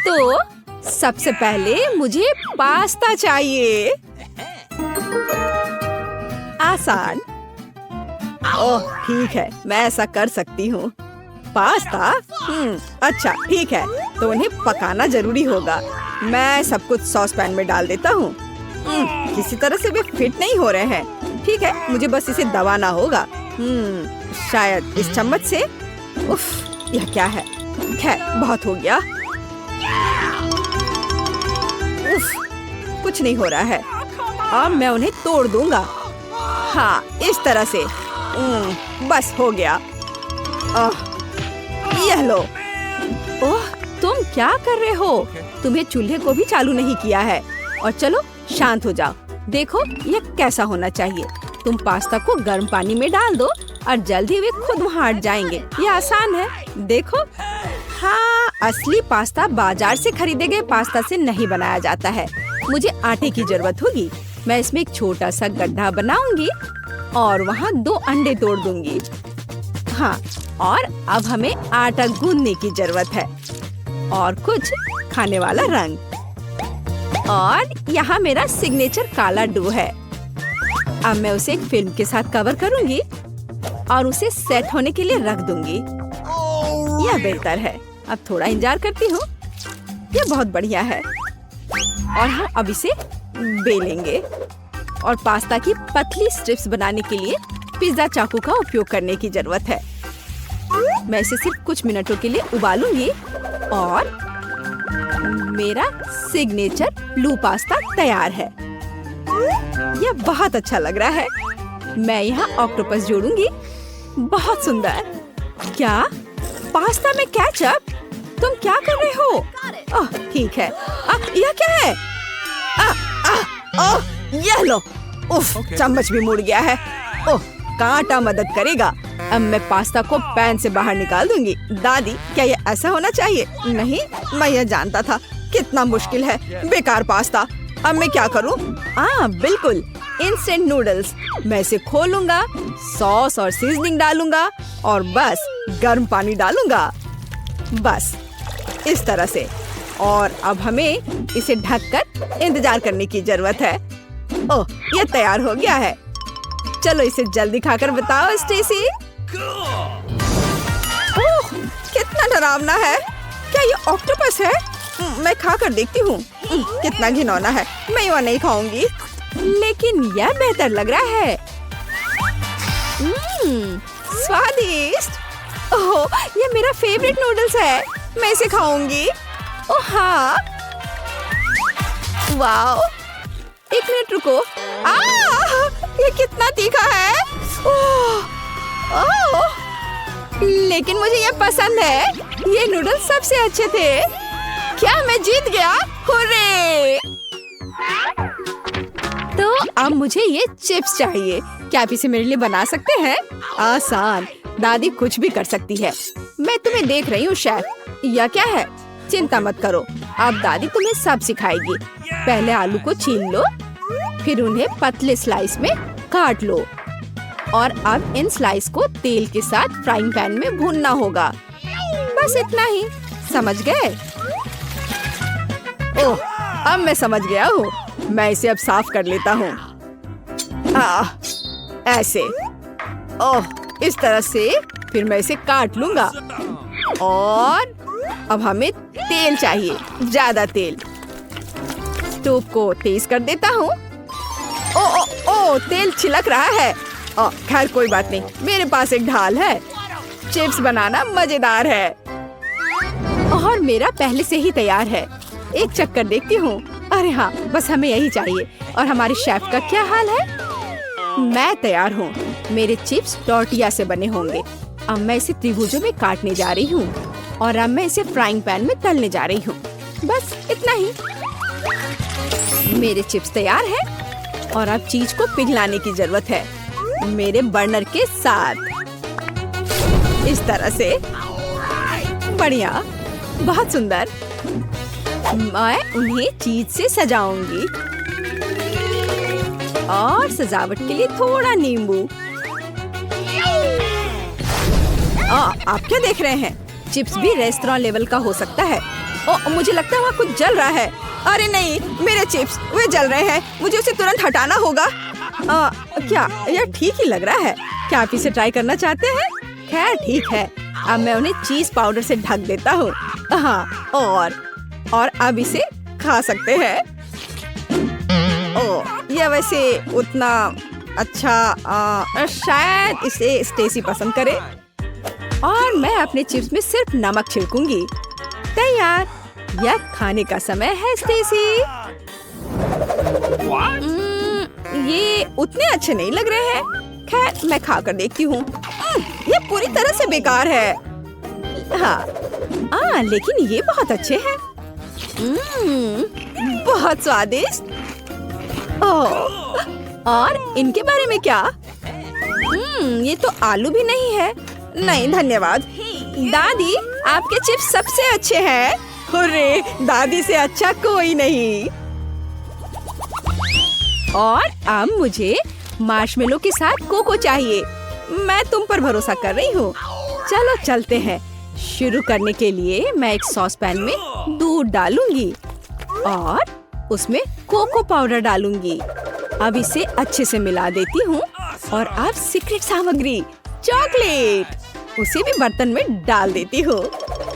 तो सबसे पहले मुझे पास्ता चाहिए। आसान। ओह ठीक है, मैं ऐसा कर सकती हूँ। पास्ता? अच्छा ठीक है, तो उन्हें पकाना जरूरी होगा। मैं सब कुछ सॉस पैन में डाल देता हूँ। किसी तरह से वे फिट नहीं हो रहे हैं। ठीक है, मुझे बस इसे दबाना होगा। शायद इस चम्मच से। उफ, यह क्या है? खैर, बहुत हो गया। उफ, कुछ नहीं हो रहा है। अब मैं उन्हें तोड़ दूंगा। हाँ, इस तरह से। बस हो गया। यह लो। ओह, तुम क्या कर रहे हो? तुम्हें चूल्हे को भी चालू नहीं किया है। और चलो शांत हो जाओ। देखो यह कैसा होना चाहिए। तुम पास्ता को गर्म पानी में डाल दो और जल्दी वे खुद वहाँ हट जाएंगे। यह आसान है, देखो। हाँ, असली पास्ता बाजार से खरीदे गए पास्ता से नहीं बनाया जाता है। मुझे आटे की जरूरत होगी। मैं इसमें एक छोटा सा गड्ढा बनाऊंगी और वहाँ 2 अंडे तोड़ दूंगी। हाँ, और अब हमें आटा गूंदने की जरूरत है और कुछ खाने वाला रंग। और यहाँ मेरा सिग्नेचर काला डो है। अब मैं उसे एक फिल्म के साथ कवर करूंगी और उसे सेट होने के लिए रख दूंगी। यह बेहतर है। अब थोड़ा इंतजार करती हूँ। यह बहुत बढ़िया है। और हम अब इसे बेलेंगे और पास्ता की पतली स्ट्रिप्स बनाने के लिए पिज्जा चाकू का उपयोग करने की जरूरत है। मैं इसे सिर्फ कुछ मिनटों के लिए उबालूंगी और मेरा सिग्नेचर ब्लू पास्ता तैयार है। यह बहुत अच्छा लग रहा है। मैं यहाँ ऑक्टोपस जोड़ूंगी। बहुत सुंदर। क्या? पास्ता में केचप? तुम क्या कर रहे हो? ओह ठीक है। यह क्या है? यह लो। उफ, चम्मच भी मुड़ गया है। ओह, कांटा मदद करेगा। अब मैं पास्ता को पैन से बाहर निकाल दूंगी। दादी, क्या ये ऐसा होना चाहिए? नहीं, मैं यह जानता था। कितना मुश्किल है। बेकार पास्ता। अब मैं क्या करूं? बिल्कुल, इंस्टेंट नूडल्स। मैं इसे खोलूंगा, सॉस और सीजनिंग डालूंगा और बस गर्म पानी डालूंगा। बस इस तरह से। और अब हमें इसे ढककर इंतजार करने की जरूरत है। ओह, ये तैयार हो गया है। चलो इसे जल्दी खाकर बताओ स्टेसी। ओह, कितना डरावना है। क्या ये ऑक्टोपस है? मैं खाकर देखती हूँ। कितना घिनौना है। मैं ये नहीं खाऊंगी। लेकिन यह बेहतर लग रहा है। स्वादिष्ट। ओह, ये मेरा फेवरेट नूडल्स है। मैं इसे खाऊंगी। ओह हाँ, वाओ। एक मिनट रुको। ये कितना तीखा है। लेकिन मुझे ये पसंद है। ये नूडल्स सबसे अच्छे थे। क्या मैं जीत गया? हुर्रे! तो अब मुझे ये चिप्स चाहिए। क्या आप इसे मेरे लिए बना सकते हैं? आसान। दादी कुछ भी कर सकती है। मैं तुम्हें देख रही हूँ शेफ। यह क्या है? चिंता मत करो, अब दादी तुम्हें सब सिखाएगी। पहले आलू को छील लो, फिर उन्हें पतले स्लाइस में काट लो और अब इन स्लाइस को तेल के साथ फ्राइंग पैन में भूनना होगा। बस इतना ही। समझ गए? ओह, अब मैं समझ गया हूँ। मैं इसे अब साफ कर लेता हूँ। ऐसे। ओह, इस तरह से। फिर मैं इसे काट लूंगा। और अब हमें तेल चाहिए, ज्यादा तेल। स्टोव को तेज कर देता हूँ। ओ, तेल छिलक रहा है। खैर कोई बात नहीं, मेरे पास एक ढाल है। चिप्स बनाना मजेदार है। और मेरा पहले से ही तैयार है। एक चक्कर देखती हूँ। अरे हाँ, बस हमें यही चाहिए। और हमारे शेफ का क्या हाल है? मैं तैयार हूँ। मेरे चिप्स टॉर्टिया से बने होंगे। अब मैं इसे त्रिभुजों में काटने जा रही हूँ और अब मैं इसे फ्राइंग पैन में तलने जा रही हूँ। बस इतना ही। मेरे चिप्स तैयार हैं और अब चीज को पिघलाने की जरूरत है मेरे बर्नर के साथ। इस तरह से। बढ़िया, बहुत सुंदर। मैं उन्हें चीज से सजाऊंगी और सजावट के लिए थोड़ा नींबू। आप क्या देख रहे हैं? चिप्स भी रेस्टोरेंट लेवल का हो सकता है। मुझे लगता है वहाँ कुछ जल रहा है। अरे नहीं, मेरे चिप्स वे जल रहे हैं, मुझे उसे तुरंत हटाना होगा। क्या यह ठीक ही लग रहा है? क्या आप इसे ट्राई करना चाहते हैं? खैर ठीक है, अब मैं उन्हें चीज पाउडर से ढक देता हूँ। हाँ, और अब इसे खा सकते हैं। यह वैसे उतना अच्छा शायद इसे स्टेसी पसंद करे। और मैं अपने चिप्स में सिर्फ नमक छिड़कूंगी। तैयार, यह खाने का समय है स्टेसी। ये उतने अच्छे नहीं लग रहे हैं। खैर मैं खा कर देखती हूँ। ये पूरी तरह से बेकार है। हाँ, लेकिन ये बहुत अच्छे हैं। बहुत स्वादिष्ट। और इनके बारे में क्या? ये तो आलू भी नहीं है। नहीं धन्यवाद। दादी, आपके चिप्स सबसे अच्छे हैं। अरे, दादी से अच्छा कोई नहीं। और अब मुझे मार्शमेलो के साथ कोको चाहिए। मैं तुम पर भरोसा कर रही हूँ। चलो चलते हैं। शुरू करने के लिए मैं एक सॉस पैन में दूध डालूंगी और उसमें कोको पाउडर डालूंगी। अब इसे अच्छे से मिला देती हूँ। और अब सीक्रेट सामग्री चॉकलेट, उसे भी बर्तन में डाल देती हूँ।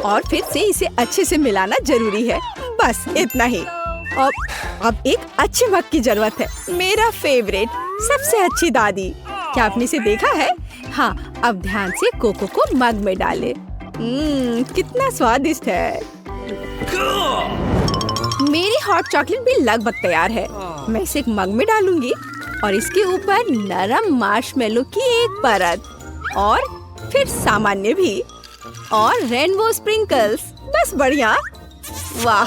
और फिर से इसे अच्छे से मिलाना जरूरी है। बस इतना ही। अब एक अच्छे मग की जरूरत है। मेरा फेवरेट, सबसे अच्छी दादी। क्या आपने इसे देखा है? हाँ, अब ध्यान से कोको को मग में डालें। कितना स्वादिष्ट है। मेरी हॉट चॉकलेट भी लगभग तैयार है। मैं इसे एक मग में डालूंगी और इसके ऊपर नरम मार्शमेलो की एक परत और फिर सामान्य भी और रेनबो स्प्रिंकल्स। बस बढ़िया। वाह,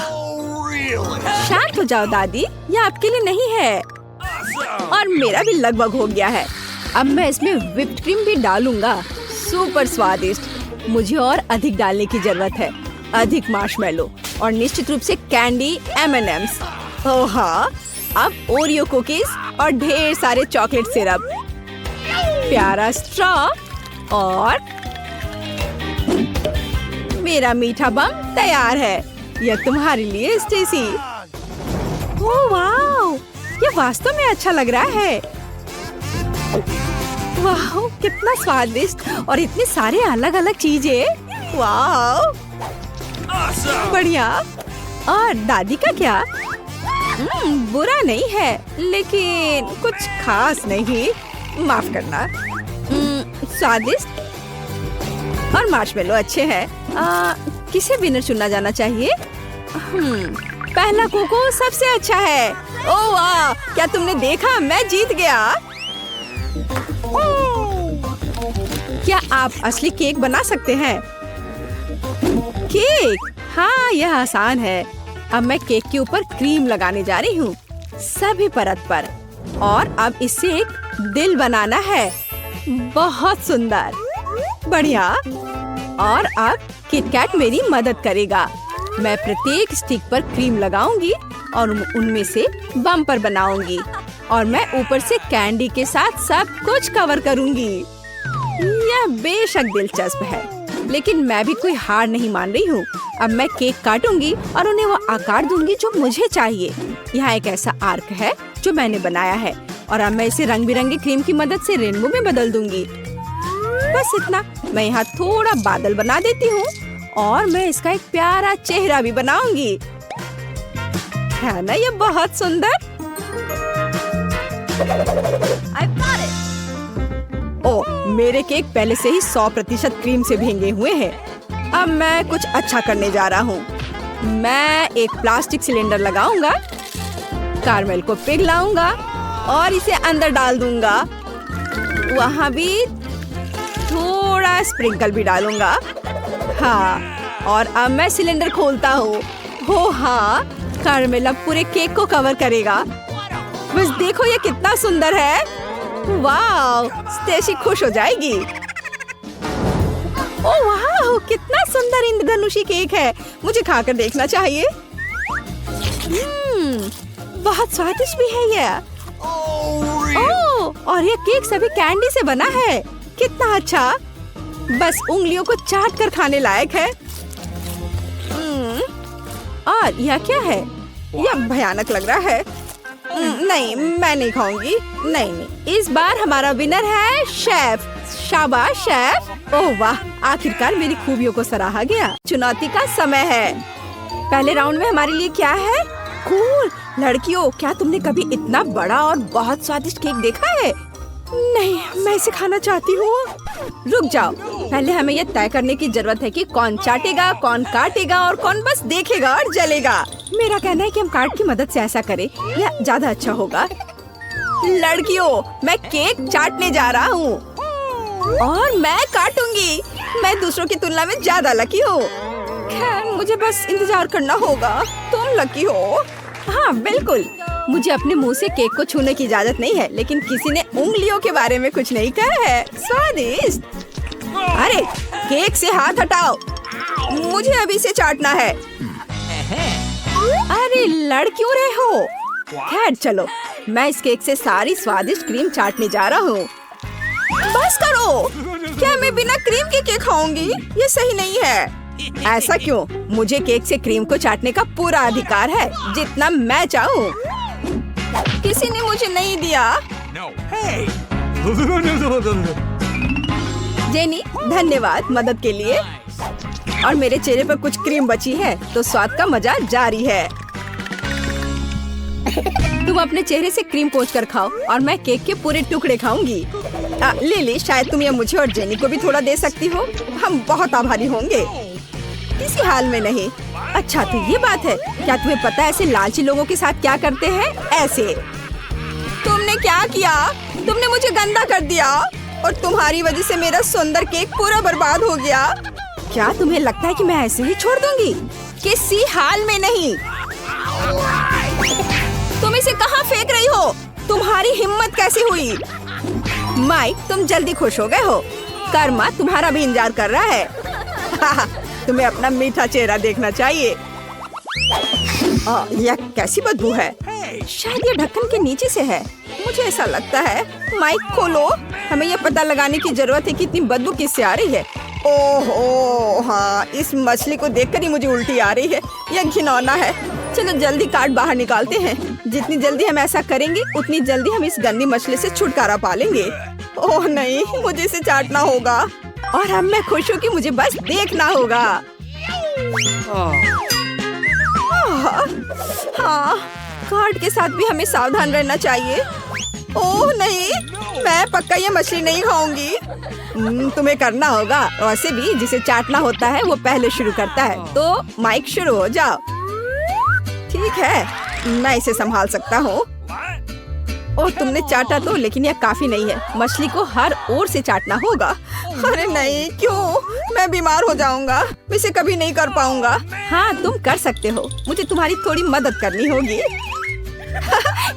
शांत हो जाओ दादी, ये आपके लिए नहीं है। और मेरा भी लगभग हो गया है। अब मैं इसमें व्हिप्ड क्रीम भी डालूंगा। सुपर स्वादिष्ट। मुझे और अधिक डालने की जरूरत है। अधिक मार्शमेलो और निश्चित रूप से कैंडी M&Ms। ओह हाँ, अब ओरियो कुकीज और ढेर सारे चॉकलेट सिरप, प्यारा स्ट्रॉ और मेरा मीठा बम तैयार है। यह तुम्हारे लिए स्टेसी। ओह वाह, ये वास्तव में अच्छा लग रहा है। वाह, कितना स्वादिष्ट और इतने सारे अलग अलग चीजें। वाह, बढ़िया। और दादी का क्या? बुरा नहीं है, लेकिन कुछ खास नहीं। माफ करना। स्वादिष्ट और मार्शमेलो अच्छे हैं। किसे विनर चुना जाना चाहिए? पहला कोको सबसे अच्छा है। ओह वाह, क्या तुमने देखा? मैं जीत गया। क्या आप असली केक बना सकते हैं? केक? हाँ, यह आसान है। अब मैं केक के ऊपर क्रीम लगाने जा रही हूँ, सभी परत पर। और अब इससे एक दिल बनाना है। बहुत सुंदर, बढ़िया। और अब किटकैट मेरी मदद करेगा। मैं प्रत्येक स्टिक पर क्रीम लगाऊंगी और उनमें से बम्पर बनाऊंगी। और मैं ऊपर से कैंडी के साथ सब कुछ कवर करूंगी। यह बेशक दिलचस्प है, लेकिन मैं भी कोई हार नहीं मान रही हूँ। अब मैं केक काटूंगी और उन्हें वो आकार दूंगी जो मुझे चाहिए। यहाँ एक ऐसा आर्क है जो मैंने बनाया है और अब मैं इसे रंग बिरंगी क्रीम की मदद से रेनबो में बदल दूंगी। बस इतना। मैं यहाँ थोड़ा बादल बना देती हूँ और मैं इसका एक प्यारा चेहरा भी बनाऊंगी। है ना ये बहुत सुंदर? ओह, मेरे केक पहले से ही 100% क्रीम से भीगे हुए हैं। अब मैं कुछ अच्छा करने जा रहा हूँ। मैं एक प्लास्टिक सिलेंडर लगाऊंगा, कारमेल को पिघलाऊंगा और इसे अंदर डाल दूंगा। वहाँ भी थोड़ा स्प्रिंकल भी डालूंगा। हाँ, और अब मैं सिलेंडर खोलता हूँ। हो हाँ, कारमेल अब पूरे केक को कवर करेगा। बस देखो ये कितना सुंदर है। वाह, स्टेसी खुश हो जाएगी। ओह वाह, कितना सुंदर इंद्रधनुषी केक है। मुझे खाकर देखना चाहिए। बहुत स्वादिष्ट भी है ये। ओह, और ये केक सभी कैंडी से बना है। कितना अच्छा। बस उंगलियों को चाट कर खाने लायक है। यार, यह क्या है? यह भयानक लग रहा है। नहीं, मैं नहीं खाऊंगी। नहीं नहीं, इस बार हमारा विनर है शेफ। शाबाश शेफ। ओह वाह, आखिरकार मेरी खूबियों को सराहा गया। चुनौती का समय है। पहले राउंड में हमारे लिए क्या है? कूल। लड़कियों, क्या तुमने कभी इतना बड़ा और बहुत स्वादिष्ट केक देखा है? नहीं, मैं इसे खाना चाहती हूँ। रुक जाओ, पहले हमें यह तय करने की जरूरत है कि कौन चाटेगा, कौन काटेगा और कौन बस देखेगा और जलेगा। मेरा कहना है कि हम कार्ड की मदद से ऐसा करें, यह ज्यादा अच्छा होगा। लड़कियों, मैं केक चाटने जा रहा हूँ और मैं काटूंगी। मैं दूसरों की तुलना में ज्यादा लकी हूँ। खैर, मुझे बस इंतजार करना होगा। तुम लकी हो। हाँ बिल्कुल। मुझे अपने मुंह से केक को छूने की इजाजत नहीं है, लेकिन किसी ने उंगलियों के बारे में कुछ नहीं कहा है। स्वादिष्ट। अरे, केक से हाथ हटाओ, मुझे अभी से चाटना है। अरे लड़ क्यों रहे हो? खैर चलो, मैं इस केक से सारी स्वादिष्ट क्रीम चाटने जा रहा हूँ। बस करो, क्या मैं बिना क्रीम के केक खाऊंगी? ये सही नहीं है। ऐसा क्यों? मुझे केक से क्रीम को चाटने का पूरा अधिकार है, जितना मैं चाहूँ। किसी ने मुझे नहीं दिया। जेनी, धन्यवाद मदद के लिए। और मेरे चेहरे पर कुछ क्रीम बची है, तो स्वाद का मजा जारी है। तुम अपने चेहरे से क्रीम पोंछ कर खाओ और मैं केक के पूरे टुकड़े खाऊंगी। लिली, शायद तुम ये मुझे और जेनी को भी थोड़ा दे सकती हो। हम बहुत आभारी होंगे। किसी हाल में नहीं। अच्छा, तो ये बात है। क्या तुम्हें पता है ऐसे लालची लोगों के साथ क्या करते हैं? ऐसे। तुमने क्या किया? तुमने मुझे गंदा कर दिया और तुम्हारी वजह से मेरा सुंदर केक पूरा बर्बाद हो गया। क्या तुम्हें लगता है कि मैं ऐसे ही छोड़ दूंगी? किसी हाल में नहीं। तुम इसे कहाँ फेंक रही हो? तुम्हारी हिम्मत कैसे हुई? माइक, तुम जल्दी खुश हो गए हो। कर्मा तुम्हारा भी इंतजार कर रहा है। तुम्हें अपना मीठा चेहरा देखना चाहिए। यह कैसी बदबू है? शायद ये ढक्कन के नीचे से है, मुझे ऐसा लगता है। माइक खोलो, हमें यह पता लगाने की जरूरत है कि इतनी बदबू किससे आ रही है। ओहो हाँ, इस मछली को देखकर ही मुझे उल्टी आ रही है। यह घिनौना है। चलो जल्दी कार्ड बाहर निकालते हैं। जितनी जल्दी हम ऐसा करेंगे, उतनी जल्दी हम इस गंदी मछली से छुटकारा पा लेंगे। ओह नहीं, मुझे इसे चाटना होगा और अब मैं खुश हूँ कि मुझे बस देखना होगा। हाँ, कार्ड के साथ भी हमें सावधान रहना चाहिए। ओह नहीं, मैं पक्का ये मछली नहीं खाऊंगी। तुम्हें करना होगा। वैसे भी जिसे चाटना होता है वो पहले शुरू करता है। तो माइक शुरू हो जाओ। ठीक है, मैं इसे संभाल सकता हूँ। और तुमने चाटा तो, लेकिन यह काफी नहीं है। मछली को हर ओर से चाटना होगा। अरे नहीं, क्यों? मैं बीमार हो जाऊंगा। मैं इसे कभी नहीं कर पाऊंगा। हाँ, तुम कर सकते हो। मुझे तुम्हारी थोड़ी मदद करनी होगी।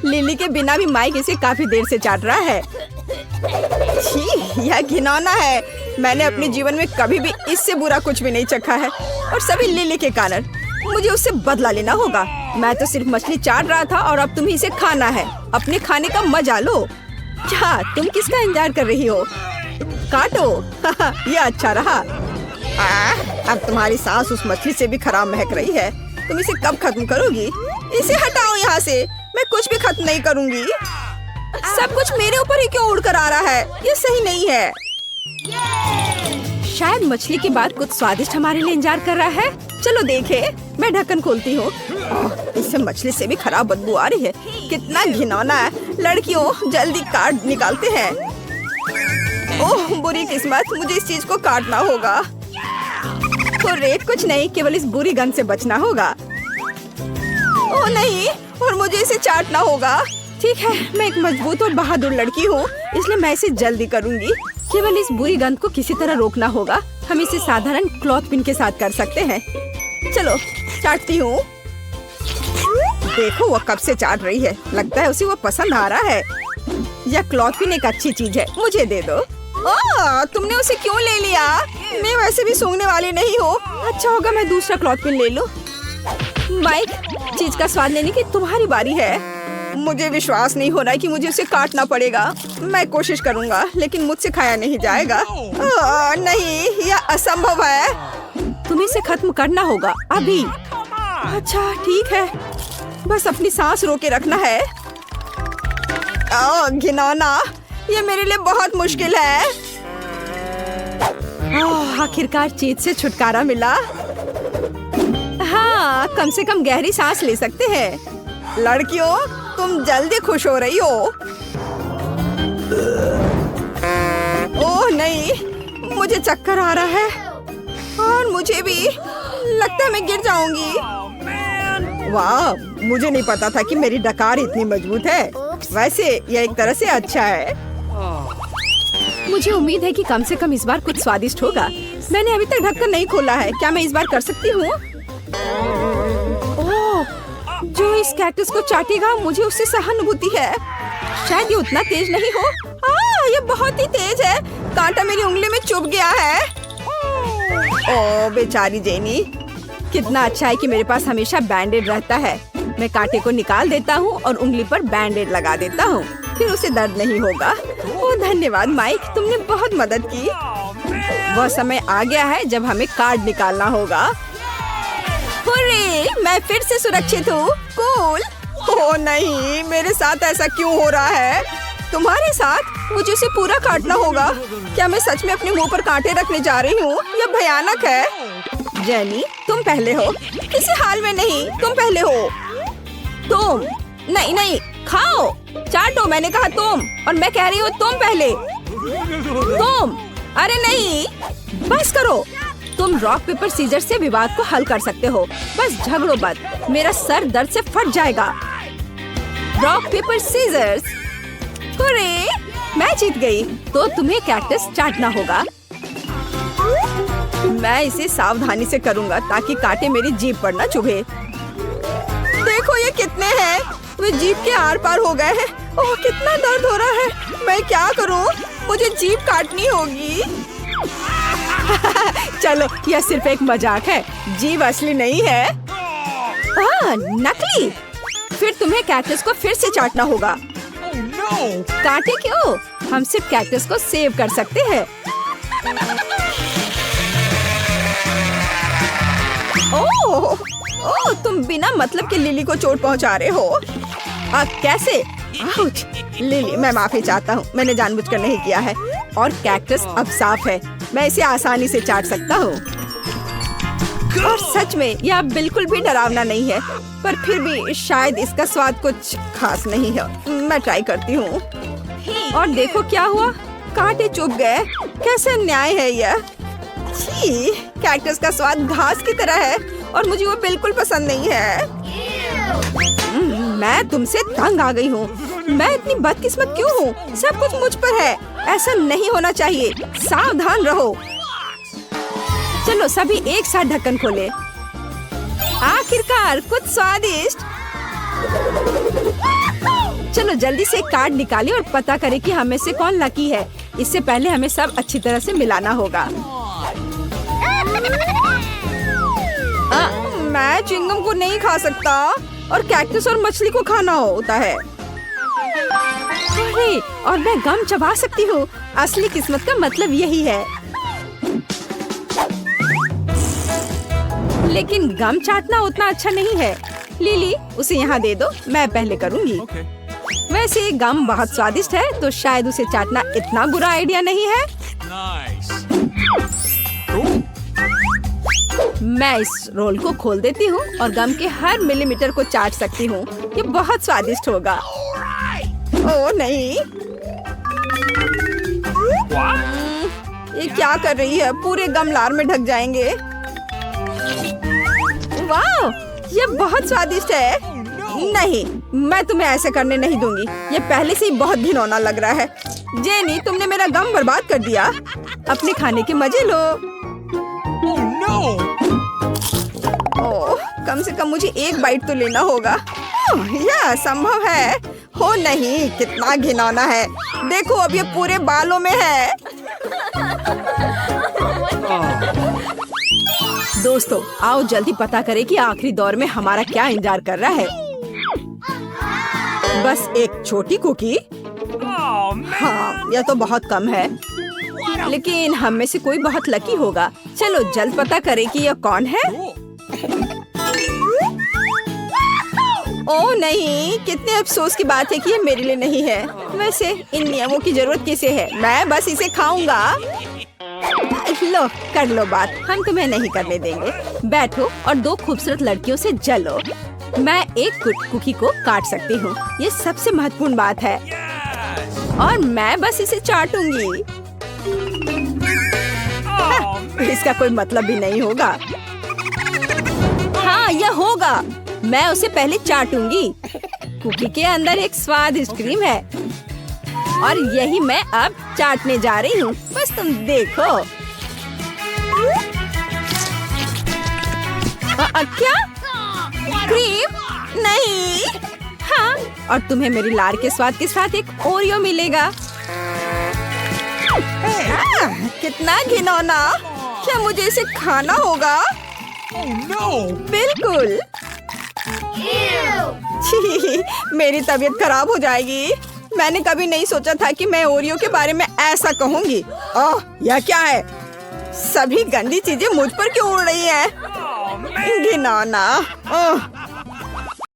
लिली के बिना भी माइक इसे काफी देर से चाट रहा है। छी, यह घिनौना है। मैंने अपने जीवन में कभी भी इससे बुरा कुछ भी नहीं चखा है, और सभी लिली के कारण। मुझे उससे बदला लेना होगा। मैं तो सिर्फ मछली चाट रहा था और अब तुम्हें इसे खाना है। अपने खाने का मजा लो। क्या तुम किसका इंतजार कर रही हो? काटो। यह अच्छा रहा। अब तुम्हारी सांस उस मछली से भी खराब महक रही है। तुम इसे कब खत्म करोगी? इसे हटाओ यहाँ से। मैं कुछ भी खत्म नहीं करूँगी। सब कुछ मेरे ऊपर ही क्यों उड़कर आ रहा है? ये सही नहीं है। शायद मछली के बाद कुछ स्वादिष्ट हमारे लिए इंतजार कर रहा है। चलो देखे। मैं ढक्कन खोलती हूँ। इससे मछली से भी खराब बदबू आ रही है। कितना घिनौना है। लड़कियों, जल्दी कार्ड निकालते हैं। ओह बुरी किस्मत, मुझे इस चीज को काटना होगा। तो रेत कुछ नहीं, केवल इस बुरी गंध से बचना होगा। ओह नहीं, और मुझे इसे चाटना होगा। ठीक है, मैं एक मजबूत और बहादुर लड़की हूँ, इसलिए मैं इसे जल्दी करूँगी। केवल इस बुरी गंध को किसी तरह रोकना होगा। हम इसे साधारण क्लॉथ पिन के साथ कर सकते हैं। चलो चाटती हूँ। देखो वो कब से चाट रही है। लगता है उसे वो पसंद आ रहा है। यह क्लॉथ पिन एक अच्छी चीज है, मुझे दे दो। तुमने उसे क्यों ले लिया? मैं वैसे भी सूंघने वाली नहीं हूँ। अच्छा होगा मैं दूसरा क्लॉथ पिन ले लूँ। माइक, चीज का स्वाद लेने की तुम्हारी बारी है। मुझे विश्वास नहीं हो रहा है कि मुझे उसे काटना पड़ेगा। मैं कोशिश करूँगा, लेकिन मुझसे खाया नहीं जाएगा। नहीं, यह असंभव है। तुम्हें इसे खत्म करना होगा अभी। अच्छा ठीक है, बस अपनी सांस रोके रखना है। घिनौना, ये मेरे लिए बहुत मुश्किल है। आखिरकार चीज से छुटकारा मिला। हाँ, कम से कम गहरी सांस ले सकते हैं। लड़कियों, तुम जल्दी खुश हो रही हो। ओह नहीं, मुझे चक्कर आ रहा है और मुझे भी लगता है मैं गिर जाऊंगी। वाह, मुझे नहीं पता था कि मेरी डकार इतनी मजबूत है। वैसे यह एक तरह से अच्छा है। मुझे उम्मीद है कि कम से कम इस बार कुछ स्वादिष्ट होगा। मैंने अभी तक ढक्कन नहीं खोला है। क्या मैं इस बार कर सकती हूँ? ओह, जो इस कैक्टस को चाटेगा मुझे उससे सहानुभूति है। शायद ये उतना तेज नहीं हो। ये बहुत ही तेज है। कांटा मेरी उंगली में चुभ गया है। ओह बेचारी जेनी। कितना अच्छा है कि मेरे पास हमेशा बैंडेड रहता है। मैं कांटे को निकाल देता हूँ और उंगली पर बैंडेड लगा देता हूँ, फिर उसे दर्द नहीं होगा। ओह धन्यवाद माइक, तुमने बहुत मदद की। वह समय आ गया है जब हमें कार्ड निकालना होगा। हुर्रे, मैं फिर से सुरक्षित हूँ। कूल। ओह नहीं, मेरे साथ ऐसा क्यों हो रहा है? तुम्हारे साथ? मुझे उसे पूरा काटना होगा। क्या मैं सच में अपने मुंह पर कांटे रखने जा रही हूँ? यह भयानक है। जेनी, तुम पहले हो। किसी हाल में नहीं, तुम पहले हो। तुम नहीं नहीं, खाओ, चाटो। मैंने कहा तुम, और मैं कह रही हूँ तुम पहले। तुम, अरे नहीं, बस करो। तुम रॉक पेपर सीजर से विवाद को हल कर सकते हो। बस झगड़ो मत, मेरा सर दर्द से फट जाएगा। Rock paper seizures. हुर्रे, मैं जीत गई। तो तुम्हें कैक्टस चाटना होगा। मैं इसे सावधानी से करूंगा ताकि कांटे मेरी जीभ पर न चुभे। देखो ये कितने हैं, वे जीभ के आर पार हो गए हैं। ओह कितना दर्द हो रहा है। मैं क्या करूं? मुझे जीभ काटनी होगी। चलो, यह सिर्फ एक मजाक है। जीभ असली नहीं है। नकली। फिर तुम्हें कैक्टस को फिर से चाटना होगा। कांटे क्यों? हम सिर्फ कैक्टस को सेव कर सकते हैं। ओह, तुम बिना मतलब के लिली को चोट पहुंचा रहे हो। कैसे? आउच! लिली, मैं माफी चाहता हूँ। मैंने जानबूझकर नहीं किया है। और कैक्टस अब साफ है। मैं इसे आसानी से चाट सकता हूँ। और सच में यह बिल्कुल भी डरावना नहीं है, पर फिर भी शायद इसका स्वाद कुछ खास नहीं है। मैं ट्राई करती हूँ। और देखो क्या हुआ, कांटे चुभ गए। कैसे अन्याय है यह। छी, कैक्टस का स्वाद घास की तरह है और मुझे वो बिल्कुल पसंद नहीं है। मैं तुमसे तंग आ गई हूँ। मैं इतनी बदकिस्मत क्यों हूँ? सब कुछ मुझ पर है। ऐसा नहीं होना चाहिए। सावधान रहो। चलो सभी एक साथ ढक्कन खोले। आखिरकार कुछ स्वादिष्ट। चलो जल्दी से कार्ड निकालें और पता करें कि हमें से कौन लकी है। इससे पहले हमें सब अच्छी तरह से मिलाना होगा। मैं चिंगम को नहीं खा सकता और कैक्टस और मछली को खाना होता है। अरे, और मैं गम चबा सकती हूँ। असली किस्मत का मतलब यही है। लेकिन गम चाटना उतना अच्छा नहीं है। लिली, उसे यहाँ दे दो, मैं पहले करूँगी। वैसे गम बहुत स्वादिष्ट है, तो शायद उसे चाटना इतना बुरा आइडिया नहीं है। मैं इस रोल को खोल देती हूँ और गम के हर मिलीमीटर को चाट सकती हूँ। ये बहुत स्वादिष्ट होगा। ओह नहीं, ये क्या कर रही है? पूरे गम लार में ढक जाएंगे। वाह, ये बहुत स्वादिष्ट है। नहीं, मैं तुम्हें ऐसे करने नहीं दूंगी। ये पहले से ही बहुत घिनौना लग रहा है। जेनी, तुमने मेरा गम बर्बाद कर दिया। अपने खाने के मजे लो। ओह, कम से कम मुझे एक बाइट तो लेना होगा। यह संभव है। हो नहीं, कितना घिनौना है। देखो अब ये पूरे बालों में है। दोस्तों, आओ जल्दी पता करें कि आखिरी दौर में हमारा क्या इंतजार कर रहा है। बस एक छोटी कुकी। हाँ, यह तो बहुत कम है, लेकिन हम में से कोई बहुत लकी होगा। चलो जल्द पता करें कि यह कौन है। ओह नहीं, कितने अफसोस की बात है कि ये मेरे लिए नहीं है। वैसे इन नियमों की जरूरत किसे है, मैं बस इसे खाऊंगा। लो कर लो बात, हम तुम्हें नहीं करने देंगे। बैठो और दो खूबसूरत लड़कियों से जलो। मैं एक कुकी को काट सकती हूँ, ये सबसे महत्वपूर्ण बात है। और मैं बस इसे चाटूंगी। इसका कोई मतलब भी नहीं होगा। हाँ यह होगा, मैं उसे पहले चाटूंगी। कुकी के अंदर एक स्वादिष्ट क्रीम है और यही मैं अब चाटने जा रही हूँ, बस तुम देखो। क्या क्रीम? नहीं। हाँ, और तुम्हें मेरी लार के स्वाद के साथ एक ओरियो मिलेगा। कितना घिनौना, क्या मुझे इसे खाना होगा? बिल्कुल। छी, मेरी तबीयत खराब हो जाएगी। मैंने कभी नहीं सोचा था कि मैं ओरियो के बारे में ऐसा कहूँगी। ओह, यह क्या है? सभी गंदी चीजें मुझ पर क्यों उड़ रही हैं? घिनौना। ओह,